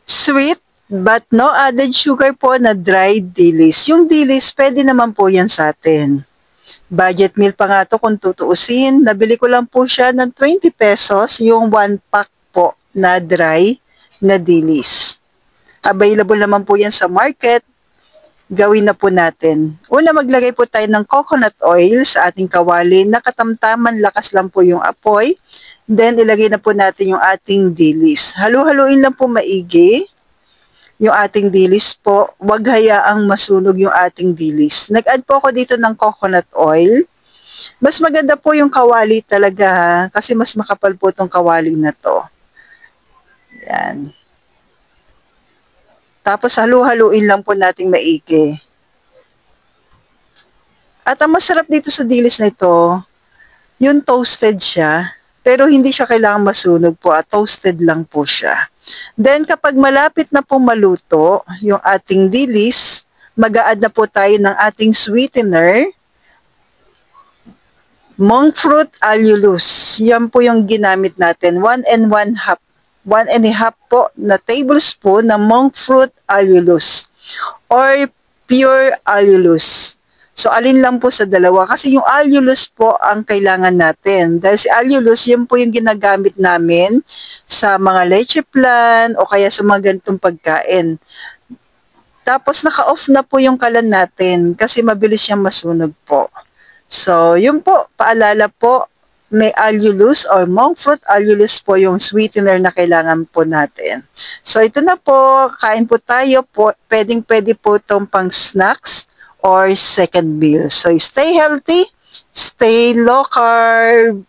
Sweet but no added sugar po na dried dilis. Yung dilis, pwede naman po yan sa atin. Budget meal pa nga to kung tutuusin. Nabili ko lang po siya ng 20 pesos, yung 1 pack po na dry na dilis. Available naman po yan sa market. Gawin na po natin. Una, maglagay po tayo ng coconut oil sa ating kawali na katamtaman, lakas lang po yung apoy. Then, ilagay na po natin yung ating dilis. Halu-haluin lang po maigi yung ating dilis po. Huwag hayaang masunog yung ating dilis. Nag-add po ako dito ng coconut oil. Mas maganda po yung kawali talaga ha, kasi mas makapal po itong kawali na to. Yan. Tapos halu-haluin lang po nating maigi. At ang masarap dito sa dilis na ito, yung toasted siya, pero hindi siya kailangan masunog po at toasted lang po siya. Then kapag malapit na po maluto yung ating dilis, mag-a-add na po tayo ng ating sweetener, monk fruit allulose. Yan po yung ginamit natin, 1 and 1 half. 1 and a half po na tablespoon na monk fruit allulose or pure allulose. So, alin lang po sa dalawa. Kasi yung allulose po ang kailangan natin. Dahil si allulose, yun po yung ginagamit namin sa mga leche plan o kaya sa mga ganitong pagkain. Tapos, naka-off na po yung kalan natin kasi mabilis siyang masunog po. So, yun po, paalala po, may allulose or monk fruit allulose po yung sweetener na kailangan po natin. So, ito na po, kain po tayo po. Pwedeng-pwede po itong pang snacks or second meal. So, stay healthy, stay low carb.